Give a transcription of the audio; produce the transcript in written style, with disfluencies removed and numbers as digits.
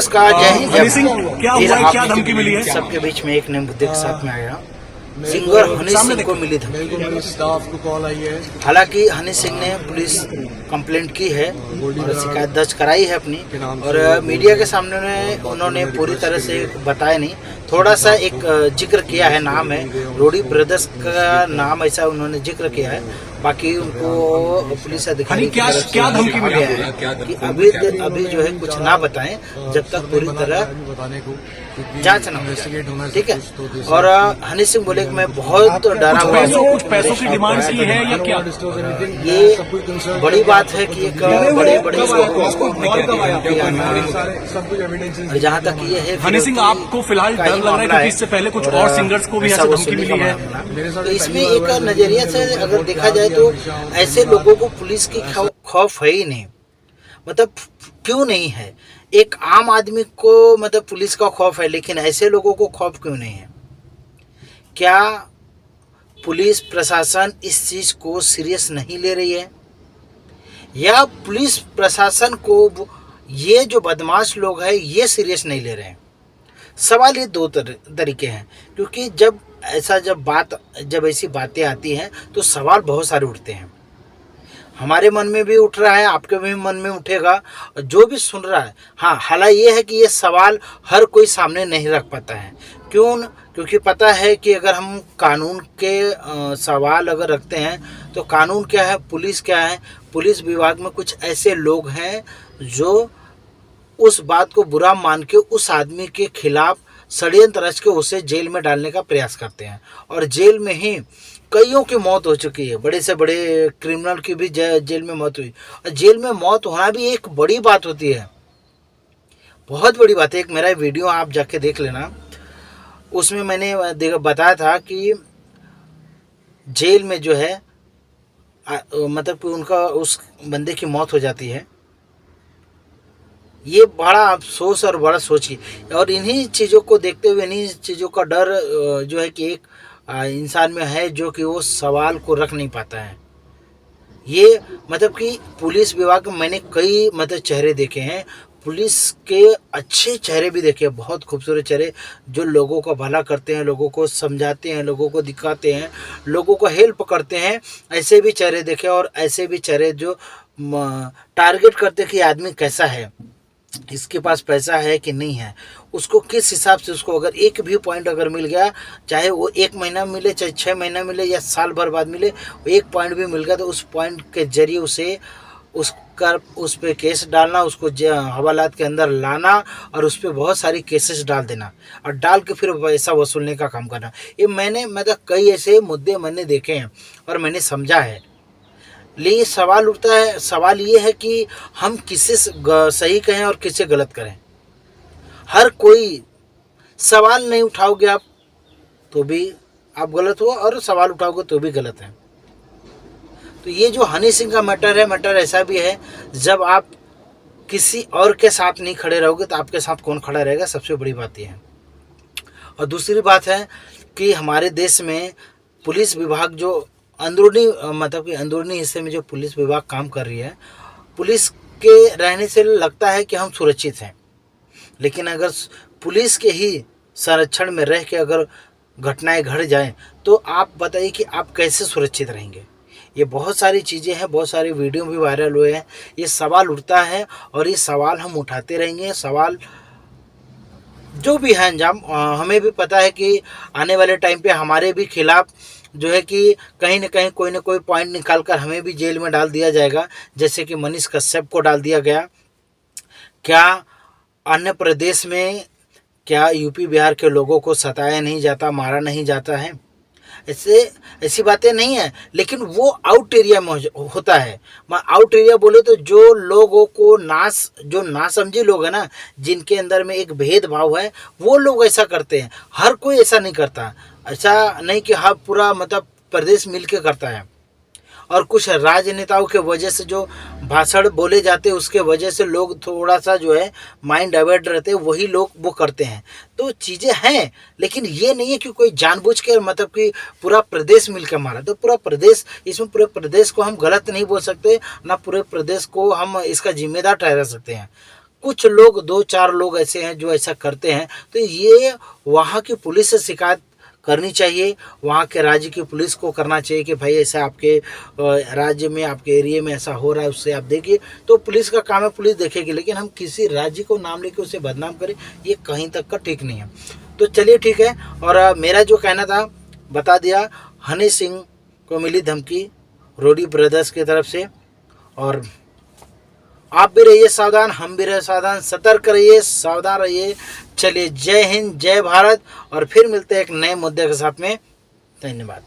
नमस्कार, जय हिंद। हनी सिंह, क्या हुआ है, क्या धमकी मिली है? सबके बीच में एक नए मुद्दे के साथ में आया। सिंगर हनी सिंह को मिली धमकी। मेरे स्टाफ को कॉल आई है। हालांकि हनी सिंह ने पुलिस कंप्लेंट की है और शिकायत दर्ज कराई है अपनी, और मीडिया के सामने उन्होंने पूरी तरह से बताया नहीं, थोड़ा सा एक जिक्र किया है, नाम है रोडी ब्रदर्स का नाम, ऐसा उन्होंने जिक्र किया है। बाकी उनको पुलिस अधिकारी क्या धमकी मिली है कि अभी जो है कुछ ना बताएं जब तक पूरी तरह जांच न हो जाए, ठीक है। और हनी सिंह बोले कि मैं बहुत डरा हुआ हूँ। कुछ पैसों की डिमांड की है या क्या? ये बड़ी बात है कि एक बड़े और जहाँ तक ये है, हनी सिंह, आपको फिलहाल डर लग रहा है क्योंकि इससे पहले कुछ और सिंगर्स को भी ऐसे धमकी मिली है? तो इसमें एक नजरिया से अगर देखा जाए तो ऐसे लोगों को पुलिस की खौफ है ही नहीं। मतलब क्यों नहीं है? एक आम आदमी को मतलब पुलिस का खौफ है, लेकिन ऐसे लोगों को खौफ क्यों नहीं है? क्या पुलिस प्रशासन इस चीज को सीरियस नहीं ले रही है, या पुलिस प्रशासन को ये जो बदमाश लोग हैं ये सीरियस नहीं ले रहे हैं? सवाल ये दो तरीके हैं, क्योंकि जब ऐसी बातें आती हैं तो सवाल बहुत सारे उठते हैं। हमारे मन में भी उठ रहा है, आपके भी मन में उठेगा, जो भी सुन रहा है। हाँ, हालांकि ये है कि ये सवाल हर कोई सामने नहीं रख पाता है। क्योंकि पता है कि अगर हम कानून के सवाल अगर रखते हैं तो कानून क्या है, पुलिस क्या है। पुलिस विभाग में कुछ ऐसे लोग हैं जो उस बात को बुरा मान के उस आदमी के खिलाफ षड्यंत्र रच के उसे जेल में डालने का प्रयास करते हैं, और जेल में ही कईयों की मौत हो चुकी है। बड़े से बड़े क्रिमिनल की भी जेल में मौत हुई, और जेल में मौत होना भी एक बड़ी बात होती है, बहुत बड़ी बात है। एक मेरा वीडियो आप जाके देख लेना, उसमें मैंने बताया था कि जेल में जो है मतलब कि उनका उस बंदे की मौत हो जाती है। ये बड़ा अफसोस और बड़ा सोच की, और इन्हीं चीज़ों को देखते हुए, इन्हीं चीज़ों का डर जो है कि एक इंसान में है, जो कि वो सवाल को रख नहीं पाता है। ये मतलब कि पुलिस विभाग में मैंने कई मतलब चेहरे देखे हैं, पुलिस के अच्छे चेहरे भी देखे हैं, बहुत खूबसूरत चेहरे, जो लोगों का भला करते हैं, लोगों को समझाते हैं, लोगों को दिखाते हैं, लोगों को हेल्प करते हैं। ऐसे भी चेहरे देखे, और ऐसे भी चेहरे जो टारगेट करते हैं कि आदमी कैसा है, इसके पास पैसा है कि नहीं है, उसको किस हिसाब से, उसको अगर एक भी पॉइंट अगर मिल गया, चाहे वो 1 महीना मिले, चाहे 6 महीना मिले, या साल भर बाद मिले, एक पॉइंट भी मिल गया तो उस पॉइंट के जरिए उसे उस पे केस डालना, उसको हवालात के अंदर लाना, और उस पर बहुत सारी केसेस डाल देना, और डाल के फिर पैसा वसूलने का काम करना। ये मतलब कई ऐसे मुद्दे मैंने देखे हैं और मैंने समझा है। लेकिन सवाल उठता है, सवाल ये है कि हम किसे सही कहें और किसे गलत करें। हर कोई सवाल नहीं उठाओगे आप तो भी आप गलत हो, और सवाल उठाओगे तो भी गलत है। तो ये जो हनी सिंह का मैटर है, मैटर ऐसा भी है, जब आप किसी और के साथ नहीं खड़े रहोगे तो आपके साथ कौन खड़ा रहेगा, सबसे बड़ी बात यह है। और दूसरी बात है कि हमारे देश में पुलिस विभाग जो अंदरूनी मतलब कि अंदरूनी हिस्से में जो पुलिस विभाग काम कर रही है, पुलिस के रहने से लगता है कि हम सुरक्षित हैं, लेकिन अगर पुलिस के ही संरक्षण में रह के अगर घटनाएं घट जाएं तो आप बताइए कि आप कैसे सुरक्षित रहेंगे। ये बहुत सारी चीज़ें हैं, बहुत सारे वीडियो भी वायरल हुए हैं, ये सवाल उठता है और ये सवाल हम उठाते रहेंगे। सवाल जो भी है अंजाम हमें भी पता है कि आने वाले टाइम पे हमारे भी खिलाफ जो है कि कहीं ना कहीं कोई ना कोई पॉइंट निकाल कर हमें भी जेल में डाल दिया जाएगा, जैसे कि मनीष कश्यप को डाल दिया गया। क्या अन्य प्रदेश में, क्या यूपी बिहार के लोगों को सताया नहीं जाता, मारा नहीं जाता है? ऐसी बातें नहीं है, लेकिन वो आउट एरिया में होता है। आउट एरिया बोले तो जो लोगों को जो नासमझी लोग हैं ना, जिनके अंदर में एक भेदभाव है, वो लोग ऐसा करते हैं। हर कोई ऐसा नहीं करता, ऐसा नहीं कि हाँ पूरा मतलब प्रदेश मिल के करता है। और कुछ राजनेताओं के वजह से जो भाषण बोले जाते हैं, उसके वजह से लोग थोड़ा सा जो है माइंड डाइवर्ट रहते हैं, वही लोग वो करते हैं। तो चीज़ें हैं, लेकिन ये नहीं है कि कोई जानबूझ के मतलब कि पूरा प्रदेश मिलकर मारा। तो पूरा प्रदेश, इसमें पूरे प्रदेश को हम गलत नहीं बोल सकते, ना पूरे प्रदेश को हम इसका जिम्मेदार ठहरा सकते हैं। कुछ लोग 2-4 लोग ऐसे हैं जो ऐसा करते हैं, तो ये वहाँ की पुलिस से शिकायत करनी चाहिए, वहाँ के राज्य की पुलिस को करना चाहिए कि भाई ऐसा आपके राज्य में, आपके एरिया में ऐसा हो रहा है, उससे आप देखिए। तो पुलिस का काम है, पुलिस देखेगी। लेकिन हम किसी राज्य को नाम लेके उसे बदनाम करें, ये कहीं तक का ठीक नहीं है। तो चलिए ठीक है। और मेरा जो कहना था बता दिया। हनी सिंह को मिली धमकी रोडी ब्रदर्स की तरफ से, और आप भी रहिए सावधान, हम भी रहे सावधान, सतर्क रहिए, सावधान रहिए। चलिए, जय हिंद, जय भारत, और फिर मिलते हैं एक नए मुद्दे के साथ में। धन्यवाद।